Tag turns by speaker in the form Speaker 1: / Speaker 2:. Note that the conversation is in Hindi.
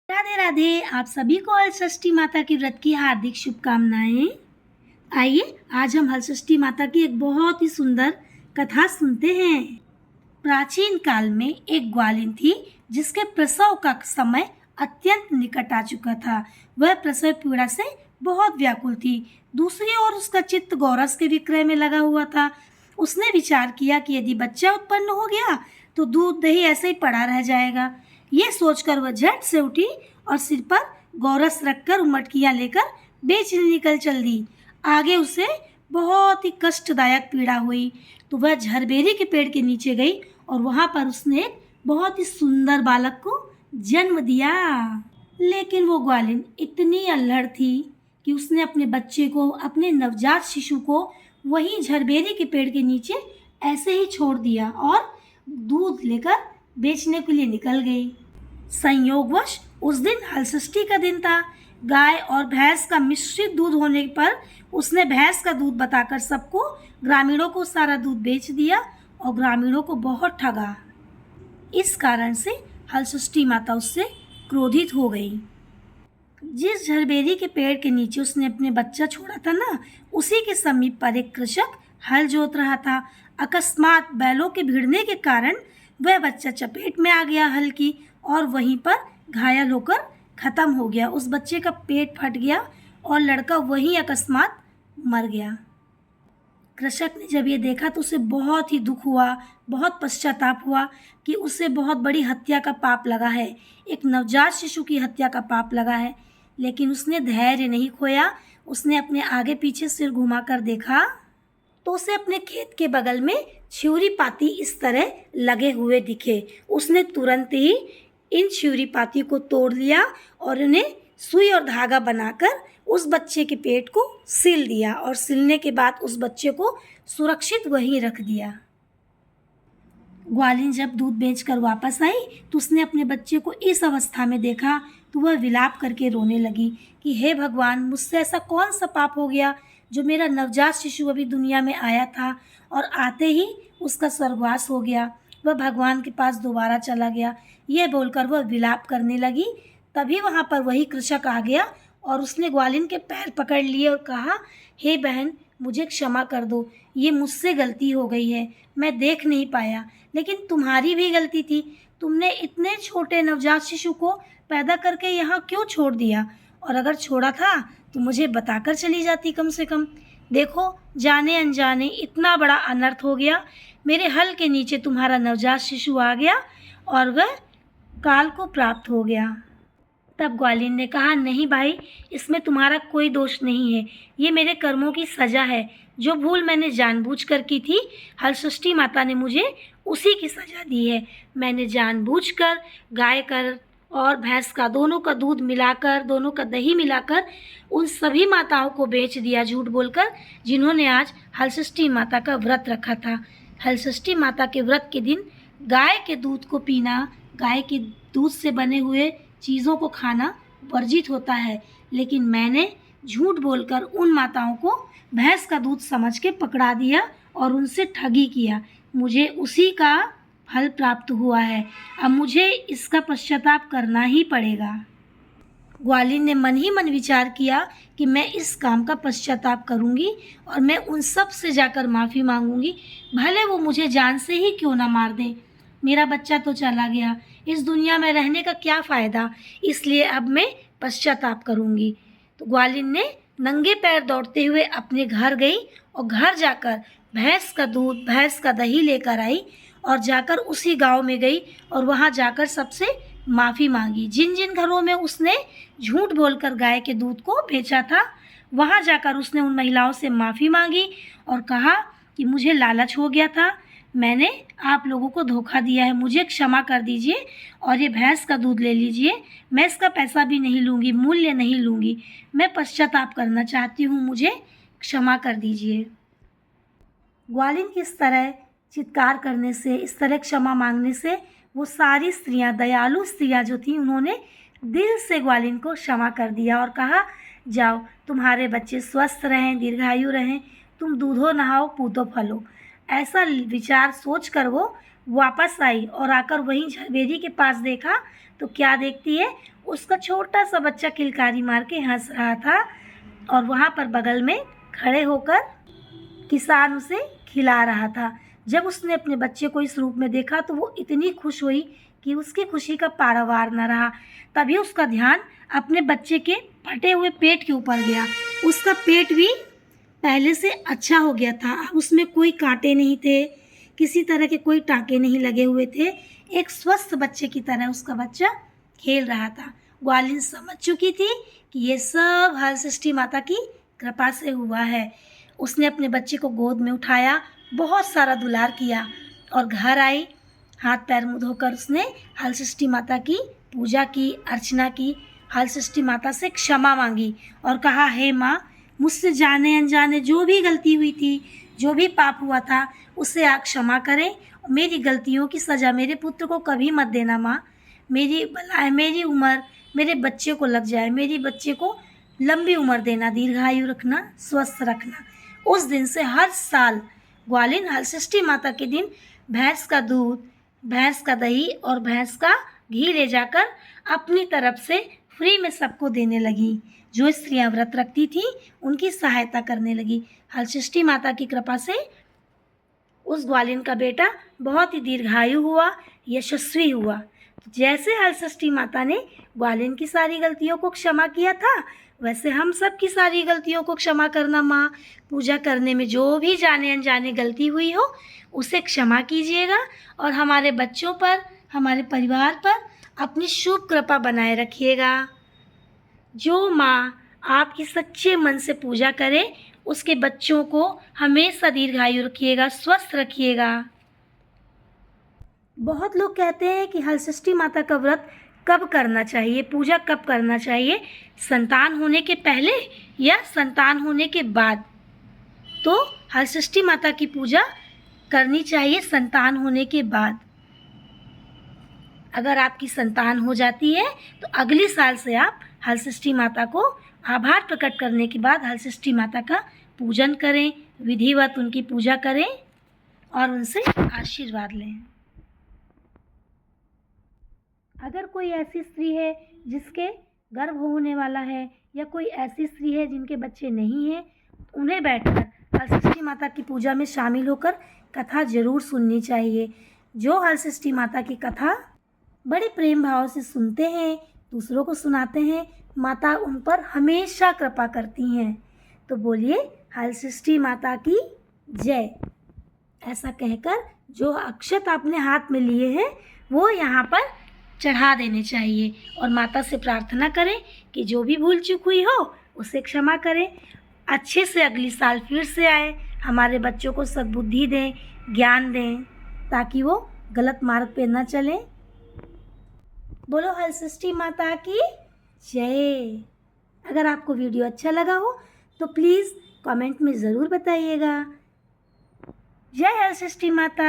Speaker 1: राधे राधे। आप सभी को हलषष्ठी माता की व्रत की हार्दिक शुभकामनाएं। आइए आज हम हलषष्ठी माता की एक बहुत ही सुंदर कथा सुनते हैं। प्राचीन काल में एक ग्वालिन थी जिसके प्रसव का समय अत्यंत निकट आ चुका था। वह प्रसव पीड़ा से बहुत व्याकुल थी। दूसरी ओर उसका चित्त गौरस के विक्रय में लगा हुआ था। उसने विचार किया कि यदि बच्चा उत्पन्न हो गया तो दूध दही ऐसे ही पड़ा रह जाएगा। ये सोचकर वह झट से उठी और सिर पर गौरस रखकर मटकियां लेकर बेचने निकल चल दी। आगे उसे बहुत ही कष्टदायक पीड़ा हुई तो वह झरबेरी के पेड़ के नीचे गई और वहां पर उसने एक बहुत ही सुंदर बालक को जन्म दिया। लेकिन वो ग्वालिन इतनी अल्हड़ थी कि उसने अपने बच्चे को, अपने नवजात शिशु को वहीं झरबेरी के पेड़ के नीचे ऐसे ही छोड़ दिया और दूध लेकर बेचने के लिए निकल गई। संयोगवश उस दिन हलषष्ठी का दिन था। गाय और भैंस का मिश्रित दूध होने पर उसने भैंस का दूध बताकर सबको, ग्रामीणों को सारा दूध बेच दिया और ग्रामीणों को बहुत ठगा। इस कारण से हलषष्ठी माता उससे क्रोधित हो गई। जिस झरबेरी के पेड़ के नीचे उसने अपने बच्चा छोड़ा था ना, उसी के समीप पर एक कृषक हल जोत रहा था। अकस्मात बैलों के भिड़ने के कारण वह बच्चा चपेट में आ गया हल की और वहीं पर घायल होकर खत्म हो गया। उस बच्चे का पेट फट गया और लड़का वहीं अकस्मात मर गया। कृषक ने जब ये देखा तो उसे बहुत ही दुख हुआ, बहुत पश्चाताप हुआ कि उसे बहुत बड़ी हत्या का पाप लगा है, एक नवजात शिशु की हत्या का पाप लगा है। लेकिन उसने धैर्य नहीं खोया। उसने अपने आगे पीछे सिर घुमाकर देखा तो उसे अपने खेत के बगल में छिउरी पाती इस तरह लगे हुए दिखे। उसने तुरंत ही इन छिउरी पाती को तोड़ लिया और उन्हें सुई और धागा बनाकर उस बच्चे के पेट को सिल दिया और सिलने के बाद उस बच्चे को सुरक्षित वहीं रख दिया। ग्वालिन जब दूध बेचकर वापस आई तो उसने अपने बच्चे को इस अवस्था में देखा तो वह विलाप करके रोने लगी कि हे भगवान, मुझसे ऐसा कौन सा पाप हो गया जो मेरा नवजात शिशु अभी दुनिया में आया था और आते ही उसका स्वर्गवास हो गया। वह भगवान के पास दोबारा चला गया। यह बोलकर वह विलाप करने लगी। तभी वहाँ पर वही कृषक आ गया और उसने ग्वालिन के पैर पकड़ लिए और कहा, हे बहन, मुझे क्षमा कर दो, ये मुझसे गलती हो गई है, मैं देख नहीं पाया। लेकिन तुम्हारी भी गलती थी, तुमने इतने छोटे नवजात शिशु को पैदा करके यहाँ क्यों छोड़ दिया? और अगर छोड़ा था तो मुझे बताकर चली जाती कम से कम। देखो, जाने अनजाने इतना बड़ा अनर्थ हो गया। मेरे हल के नीचे तुम्हारा नवजात शिशु आ गया और वह काल को प्राप्त हो गया। तब ग्वालिन ने कहा, नहीं भाई, इसमें तुम्हारा कोई दोष नहीं है, ये मेरे कर्मों की सज़ा है। जो भूल मैंने जानबूझकर की थी, हलषष्ठी माता ने मुझे उसी की सज़ा दी है। मैंने जानबूझकर गाय का और भैंस का, दोनों का दूध मिलाकर, दोनों का दही मिलाकर उन सभी माताओं को बेच दिया झूठ बोलकर, जिन्होंने आज हलषष्ठी माता का व्रत रखा था। हलषष्ठी माता के व्रत के दिन गाय के दूध को पीना, गाय के दूध से बने हुए चीज़ों को खाना वर्जित होता है। लेकिन मैंने झूठ बोलकर उन माताओं को भैंस का दूध समझ के पकड़ा दिया और उनसे ठगी किया। मुझे उसी का फल प्राप्त हुआ है। अब मुझे इसका पश्चाताप करना ही पड़ेगा। ग्वालिन ने मन ही मन विचार किया कि मैं इस काम का पश्चाताप करूंगी और मैं उन सब से जाकर माफ़ी मांगूंगी, भले वो मुझे जान से ही क्यों ना मार दें। मेरा बच्चा तो चला गया, इस दुनिया में रहने का क्या फ़ायदा, इसलिए अब मैं पश्चाताप करूंगी। तो ग्वालिन ने नंगे पैर दौड़ते हुए अपने घर गई और घर जाकर भैंस का दूध, भैंस का दही लेकर आई और जाकर उसी गांव में गई और वहां जाकर सबसे माफ़ी मांगी। जिन जिन घरों में उसने झूठ बोलकर गाय के दूध को बेचा था, वहां जाकर उसने उन महिलाओं से माफ़ी मांगी और कहा कि मुझे लालच हो गया था, मैंने आप लोगों को धोखा दिया है, मुझे क्षमा कर दीजिए और ये भैंस का दूध ले लीजिए। मैं इसका पैसा भी नहीं लूँगी, मूल्य नहीं लूँगी, मैं पश्चाताप करना चाहती हूँ, मुझे क्षमा कर दीजिए। ग्वालिन की इस तरह चित्कार करने से, इस तरह क्षमा मांगने से वो सारी स्त्रियां, दयालु स्त्रियां जो थीं, उन्होंने दिल से ग्वालिन को क्षमा कर दिया और कहा, जाओ, तुम्हारे बच्चे स्वस्थ रहें, दीर्घायु रहें, तुम दूधो नहाओ, पूतो फलो। ऐसा विचार सोचकर वो वापस आई और आकर वहीं झरबेरी के पास देखा तो क्या देखती है, उसका छोटा सा बच्चा किलकारी मार के हंस रहा था और वहाँ पर बगल में खड़े होकर किसान उसे खिला रहा था। जब उसने अपने बच्चे को इस रूप में देखा तो वो इतनी खुश हुई कि उसकी खुशी का पारावार न रहा। तभी उसका ध्यान अपने बच्चे के फटे हुए पेट के ऊपर गया। उसका पेट भी पहले से अच्छा हो गया था, अब उसमें कोई कांटे नहीं थे, किसी तरह के कोई टाँके नहीं लगे हुए थे। एक स्वस्थ बच्चे की तरह उसका बच्चा खेल रहा था। ग्वालिन समझ चुकी थी कि ये सब हलषष्ठी माता की कृपा से हुआ है। उसने अपने बच्चे को गोद में उठाया, बहुत सारा दुलार किया और घर आई। हाथ पैर मुँह धोकर उसने हलषष्ठी माता की पूजा की, अर्चना की, हलषष्ठी माता से क्षमा मांगी और कहा, हे माँ, मुझसे जाने अनजाने जो भी गलती हुई थी, जो भी पाप हुआ था, उसे आप क्षमा करें। मेरी गलतियों की सज़ा मेरे पुत्र को कभी मत देना माँ। मेरी भलाई, मेरी उम्र मेरे बच्चे को लग जाए, मेरी बच्चे को लंबी उम्र देना, दीर्घायु रखना, स्वस्थ रखना। उस दिन से हर साल ग्वालिन हलषष्ठी माता के दिन भैंस का दूध, भैंस का दही और भैंस का घी ले जाकर अपनी तरफ से फ्री में सबको देने लगी। जो स्त्रियां व्रत रखती थी उनकी सहायता करने लगी। हलषष्ठी माता की कृपा से उस ग्वालिन का बेटा बहुत ही दीर्घायु हुआ, यशस्वी हुआ। जैसे हलषष्ठी माता ने ग्वालिन की सारी गलतियों को क्षमा किया था, वैसे हम सब की सारी गलतियों को क्षमा करना माँ। पूजा करने में जो भी जाने अनजाने गलती हुई हो उसे क्षमा कीजिएगा और हमारे बच्चों पर, हमारे परिवार पर अपनी शुभ कृपा बनाए रखिएगा। जो माँ आपकी सच्चे मन से पूजा करे उसके बच्चों को हमेशा दीर्घायु रखिएगा, स्वस्थ रखिएगा। बहुत लोग कहते हैं कि हलषष्ठी माता का व्रत कब करना चाहिए, पूजा कब करना चाहिए, संतान होने के पहले या संतान होने के बाद। तो हलषष्ठी माता की पूजा करनी चाहिए संतान होने के बाद। अगर आपकी संतान हो जाती है तो अगली साल से आप हलषष्ठी माता को आभार प्रकट करने के बाद हलषष्ठी माता का पूजन करें, विधिवत उनकी पूजा करें और उनसे आशीर्वाद लें। अगर कोई ऐसी स्त्री है जिसके गर्भ होने वाला है या कोई ऐसी स्त्री है जिनके बच्चे नहीं हैं, उन्हें बैठकर हलषष्ठी माता की पूजा में शामिल होकर कथा ज़रूर सुननी चाहिए। जो हलषष्ठी माता की कथा बड़े प्रेम भाव से सुनते हैं, दूसरों को सुनाते हैं, माता उन पर हमेशा कृपा करती हैं। तो बोलिए हलषष्ठी माता की जय। ऐसा कहकर जो अक्षत आपने हाथ में लिए हैं वो यहाँ पर चढ़ा देने चाहिए और माता से प्रार्थना करें कि जो भी भूल चूक हुई हो उसे क्षमा करें, अच्छे से अगली साल फिर से आए, हमारे बच्चों को सद्बुद्धि दें, ज्ञान दें, ताकि वो गलत मार्ग पे न चलें। बोलो हलषष्ठी माता की जय। अगर आपको वीडियो अच्छा लगा हो तो प्लीज़ कमेंट में ज़रूर बताइएगा। जय हलषष्ठी माता।